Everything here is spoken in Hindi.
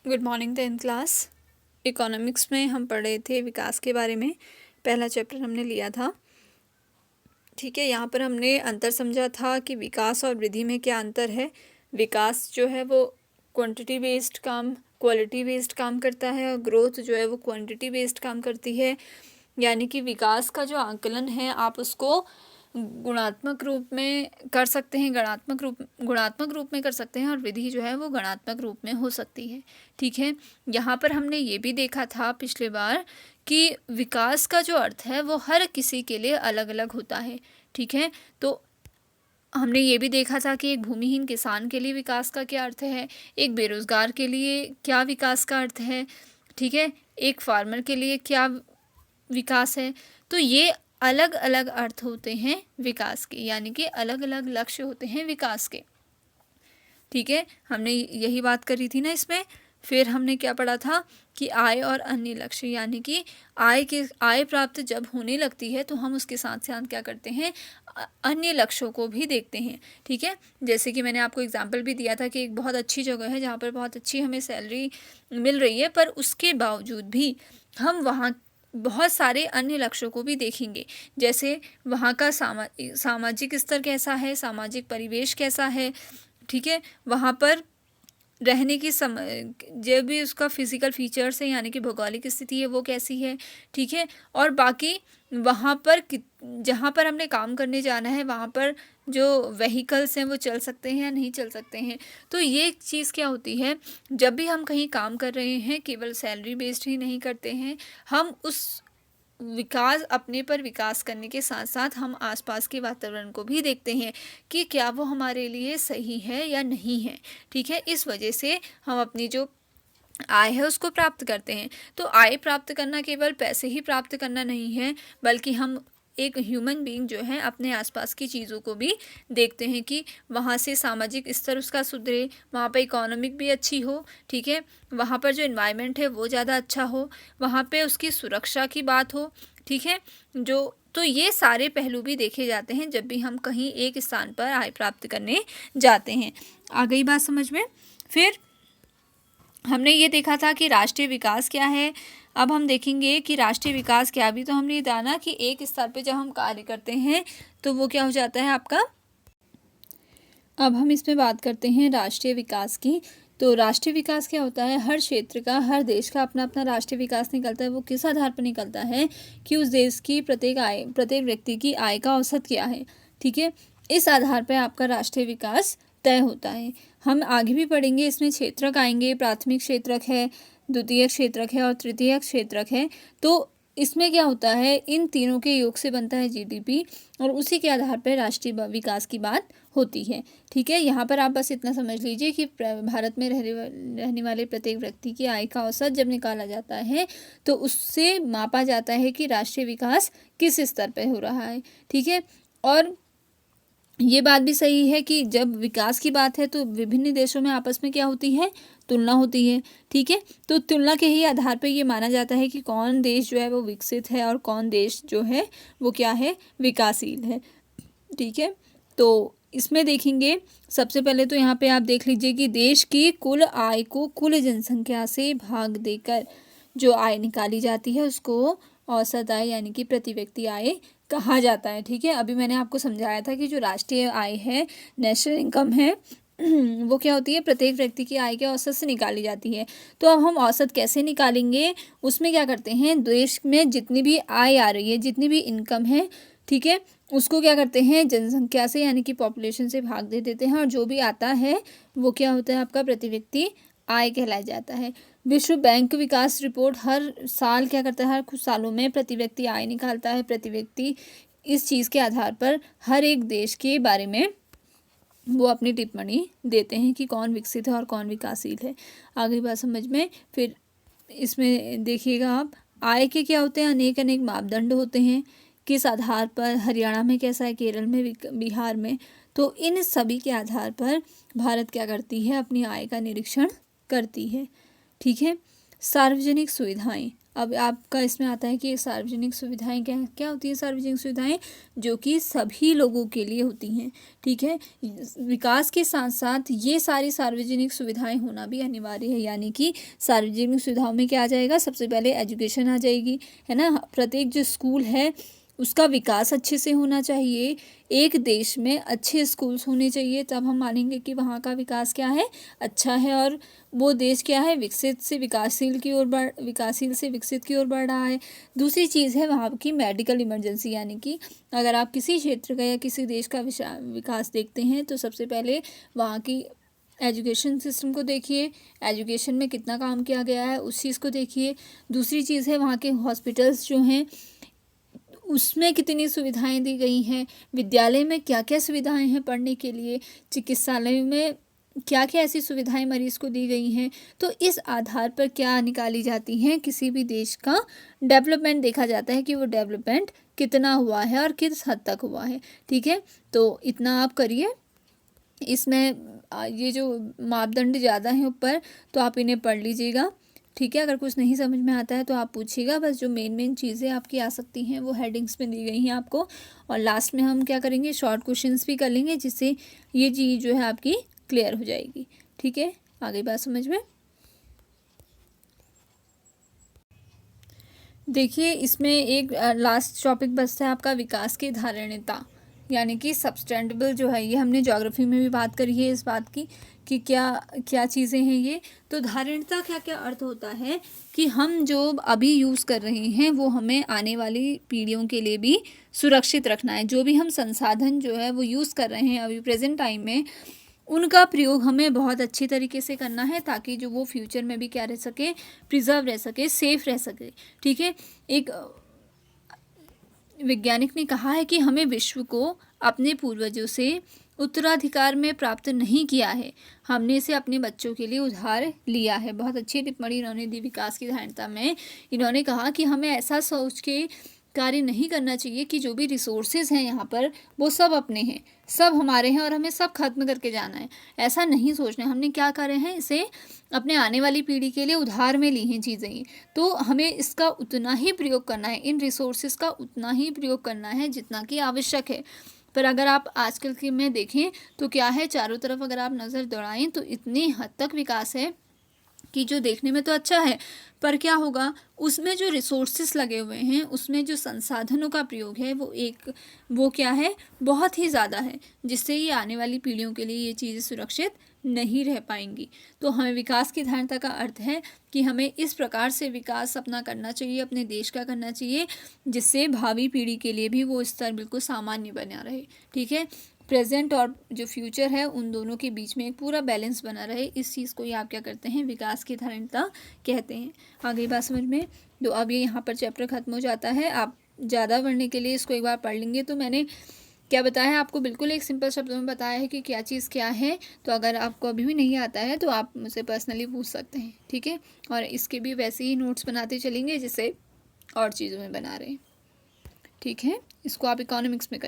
Good morning 10th class. Economics में हम पढ़ रहे थे विकास के बारे में। पहला चैप्टर हमने लिया था। ठीक है, यहाँ पर हमने अंतर समझा था कि विकास और वृद्धि में क्या अंतर है। विकास जो है वो क्वांटिटी बेस्ड काम, क्वालिटी बेस्ड काम करता है, और ग्रोथ जो है वो क्वांटिटी बेस्ड काम करती है। यानी कि विकास का जो आकलन है आप उसको गुणात्मक रूप में कर सकते हैं, गुणात्मक रूप में कर सकते हैं, और विधि जो है वो गणात्मक रूप में हो सकती है। ठीक है, यहाँ पर हमने ये भी देखा था पिछले बार कि विकास का जो अर्थ है वो हर किसी के लिए अलग अलग होता है। ठीक है, तो हमने ये भी देखा था कि एक भूमिहीन किसान के लिए विकास का क्या अर्थ है, एक बेरोजगार के लिए क्या विकास का अर्थ है, ठीक है, एक फार्मर के लिए क्या विकास है। तो ये अलग अलग अर्थ होते हैं विकास के, यानी कि अलग अलग लक्ष्य होते हैं विकास के। ठीक है, हमने यही बात करी थी ना इसमें। फिर हमने क्या पढ़ा था कि आय और अन्य लक्ष्य, यानी कि आय प्राप्त जब होने लगती है तो हम उसके साथ साथ क्या करते हैं, अन्य लक्ष्यों को भी देखते हैं। ठीक है, जैसे कि मैंने आपको एग्जाम्पल भी दिया था कि एक बहुत अच्छी जगह है जहाँ पर बहुत अच्छी हमें सैलरी मिल रही है, पर उसके बावजूद भी हम वहाँ बहुत सारे अन्य लक्ष्यों को भी देखेंगे। जैसे वहाँ का सामाजिक स्तर कैसा है, सामाजिक परिवेश कैसा है, ठीक है, वहाँ पर रहने की जो भी उसका फिजिकल फीचर्स है, यानी कि भौगोलिक स्थिति है वो कैसी है। ठीक है, और बाकी वहाँ पर जहाँ पर हमने काम करने जाना है वहाँ पर जो व्हीकल्स हैं वो चल सकते हैं या नहीं चल सकते हैं। तो ये चीज़ क्या होती है, जब भी हम कहीं काम कर रहे हैं केवल सैलरी बेस्ड ही नहीं करते हैं, हम उस अपने पर विकास करने के साथ साथ हम आसपास के वातावरण को भी देखते हैं कि क्या वो हमारे लिए सही है या नहीं है। ठीक है, इस वजह से हम अपनी जो आय है उसको प्राप्त करते हैं। तो आय प्राप्त करना केवल पैसे ही प्राप्त करना नहीं है, बल्कि हम एक ह्यूमन बीइंग जो है अपने आसपास की चीज़ों को भी देखते हैं कि वहाँ से सामाजिक स्तर उसका सुधरे, वहाँ पर इकोनॉमिक भी अच्छी हो। ठीक है, वहाँ पर जो इन्वायरमेंट है वो ज़्यादा अच्छा हो, वहाँ पे उसकी सुरक्षा की बात हो। ठीक है, तो ये सारे पहलू भी देखे जाते हैं जब भी हम कहीं एक स्थान पर आय प्राप्त करने जाते हैं। आ गई बात समझ में। फिर हमने ये देखा था कि राष्ट्रीय विकास क्या है। अब हम देखेंगे कि राष्ट्रीय विकास क्या भी, तो हमने ये जाना कि एक स्तर पे जब हम कार्य करते हैं तो वो क्या हो जाता है आपका। अब हम इसमें बात करते हैं राष्ट्रीय विकास की। तो राष्ट्रीय विकास क्या होता है, हर क्षेत्र का, हर देश का अपना अपना राष्ट्रीय विकास निकलता है। वो किस आधार पर निकलता है कि उस देश की प्रत्येक व्यक्ति की आय का औसत क्या है। ठीक है, इस आधार पर आपका राष्ट्रीय विकास तय होता है। हम आगे भी पढ़ेंगे, इसमें क्षेत्रक आएंगे, प्राथमिक क्षेत्रक है, द्वितीयक क्षेत्रक है और तृतीयक क्षेत्रक है। तो इसमें क्या होता है, इन तीनों के योग से बनता है जीडीपी, और उसी के आधार पर राष्ट्रीय विकास की बात होती है। ठीक है, यहाँ पर आप बस इतना समझ लीजिए कि भारत में रहने वाले प्रत्येक व्यक्ति की आय का औसत जब निकाला जाता है तो उससे मापा जाता है कि राष्ट्रीय विकास किस स्तर पर हो रहा है। ठीक है, और ये बात भी सही है कि जब विकास की बात है तो विभिन्न देशों में आपस में क्या होती है, तुलना होती है। ठीक है, तो तुलना के ही आधार पर ये माना जाता है कि कौन देश जो है वो विकसित है और कौन देश जो है वो क्या है, विकासशील है। ठीक है, तो इसमें देखेंगे सबसे पहले तो यहाँ पे आप देख लीजिए कि देश की कुल आय को कुल जनसंख्या से भाग देकर जो आय निकाली जाती है उसको औसत आय यानी कि प्रति व्यक्ति आय कहा जाता है। ठीक है, अभी मैंने आपको समझाया था कि जो राष्ट्रीय आय है, नेशनल इनकम है, वो क्या होती है, प्रत्येक व्यक्ति की आय के औसत से निकाली जाती है। तो अब हम औसत कैसे निकालेंगे, उसमें क्या करते हैं, देश में जितनी भी आय आ रही है, जितनी भी इनकम है, ठीक है, उसको क्या करते हैं, जनसंख्या से यानी कि पॉपुलेशन से भाग दे देते हैं, और जो भी आता है वो क्या होता है, आपका प्रति व्यक्ति आय कहलाया जाता है। विश्व बैंक विकास रिपोर्ट हर साल क्या करता है, हर कुछ सालों में प्रति व्यक्ति आय निकालता है। प्रति व्यक्ति इस चीज़ के आधार पर हर एक देश के बारे में वो अपनी टिप्पणी देते हैं कि कौन विकसित है और कौन विकासशील है। आगे बात समझ में। फिर इसमें देखिएगा आप, आय के क्या होते हैं, अनेक अनेक मापदंड होते हैं। किस आधार पर, हरियाणा में कैसा है, केरल में, बिहार में, तो इन सभी के आधार पर भारत क्या करती है, अपनी आय का निरीक्षण करती है। ठीक है, सार्वजनिक सुविधाएं। अब आपका इसमें आता है कि सार्वजनिक सुविधाएं क्या होती हैं। सार्वजनिक सुविधाएं जो कि सभी लोगों के लिए होती हैं, ठीक है। विकास के साथ साथ ये सारी सार्वजनिक सुविधाएं होना भी अनिवार्य है, यानी कि सार्वजनिक सुविधाओं में क्या आ जाएगा, सबसे पहले एजुकेशन आ जाएगी, है ना। प्रत्येक जो स्कूल है उसका विकास अच्छे से होना चाहिए। एक देश में अच्छे स्कूल्स होने चाहिए, तब हम मानेंगे कि वहाँ का विकास क्या है, अच्छा है, और वो देश क्या है, विकसित से विकासशील की ओर विकासशील से विकसित की ओर बढ़ रहा है। दूसरी चीज़ है वहाँ की मेडिकल इमरजेंसी, यानी कि अगर आप किसी क्षेत्र का या किसी देश का विकास देखते हैं तो सबसे पहले वहाँ की एजुकेशन सिस्टम को देखिए, एजुकेशन में कितना काम किया गया है उस चीज़ को देखिए। दूसरी चीज़ है वहाँ के हॉस्पिटल्स जो हैं उसमें कितनी सुविधाएं दी गई हैं, विद्यालय में क्या क्या सुविधाएं हैं पढ़ने के लिए, चिकित्सालय में क्या क्या ऐसी सुविधाएं मरीज़ को दी गई हैं। तो इस आधार पर क्या निकाली जाती हैं, किसी भी देश का डेवलपमेंट देखा जाता है कि वो डेवलपमेंट कितना हुआ है और किस हद तक हुआ है, ठीक है। तो इतना आप करिए। इसमें ये जो मापदंड ज़्यादा हैं ऊपर, तो आप इन्हें पढ़ लीजिएगा, ठीक है। अगर कुछ नहीं समझ में आता है तो आप पूछिएगा। बस जो मेन चीज़ें आपकी आ सकती हैं वो हेडिंग्स में दी गई हैं आपको, और लास्ट में हम क्या करेंगे, शॉर्ट क्वेश्चंस भी कर लेंगे, जिससे ये चीज़ जो है आपकी क्लियर हो जाएगी, ठीक है। आगे बात समझ में। देखिए इसमें एक लास्ट टॉपिक बचता है आपका विकास की धारणीयता, यानी कि सब्सटेंडेबल जो है, ये हमने ज्योग्राफी में भी बात करी है इस बात की कि क्या क्या चीज़ें हैं ये। तो धारणीयता क्या क्या अर्थ होता है कि हम जो अभी यूज़ कर रहे हैं वो हमें आने वाली पीढ़ियों के लिए भी सुरक्षित रखना है। जो भी हम संसाधन जो है वो यूज़ कर रहे हैं अभी प्रेजेंट टाइम में, उनका प्रयोग हमें बहुत अच्छी तरीके से करना है, ताकि जो वो फ्यूचर में भी क्या रह सके, प्रिजर्व रह सके, सेफ रह सके, ठीक है। एक वैज्ञानिक ने कहा है कि हमें विश्व को अपने पूर्वजों से उत्तराधिकार में प्राप्त नहीं किया है, हमने इसे अपने बच्चों के लिए उधार लिया है। बहुत अच्छी टिप्पणी इन्होंने दी विकास की धारणता में। इन्होंने कहा कि हमें ऐसा सोच के कार्य नहीं करना चाहिए कि जो भी रिसोर्सेज हैं यहाँ पर वो सब अपने हैं, सब हमारे हैं और हमें सब खत्म करके जाना है। ऐसा नहीं सोचना है। हमने क्या करे हैं, इसे अपने आने वाली पीढ़ी के लिए उधार में ली हैं चीज़ें ये, तो हमें इसका उतना ही प्रयोग करना है, इन रिसोर्सेज का उतना ही प्रयोग करना है जितना कि आवश्यक है। पर अगर आप आजकल के में देखें तो क्या है, चारों तरफ अगर आप नज़र दौड़ाएं तो इतनी हद तक विकास है कि जो देखने में तो अच्छा है, पर क्या होगा, उसमें जो रिसोर्सेस लगे हुए हैं, उसमें जो संसाधनों का प्रयोग है वो क्या है, बहुत ही ज़्यादा है, जिससे ये आने वाली पीढ़ियों के लिए ये चीज़ें सुरक्षित नहीं रह पाएंगी। तो हमें विकास की धारणता का अर्थ है कि हमें इस प्रकार से विकास अपना करना चाहिए, अपने देश का करना चाहिए, जिससे भावी पीढ़ी के लिए भी वो स्तर बिल्कुल सामान्य बना रहे, ठीक है। प्रेजेंट और जो फ्यूचर है उन दोनों के बीच में एक पूरा बैलेंस बना रहे, इस चीज़ को ही आप क्या करते हैं, विकास की धारणता कहते हैं। आगे बात समझ में। तो अब ये यहाँ पर चैप्टर खत्म हो जाता है। आप ज़्यादा पढ़ने के लिए इसको एक बार पढ़ लेंगे। तो मैंने क्या बताया है आपको, बिल्कुल एक सिंपल शब्दों में बताया है कि क्या चीज़ क्या है। तो अगर आपको अभी भी नहीं आता है तो आप मुझसे पर्सनली पूछ सकते हैं, ठीक है। और इसके भी वैसे ही नोट्स बनाते चलेंगे जिससे और चीज़ों में बना रहे हैं, ठीक है। इसको आप इकोनॉमिक्स में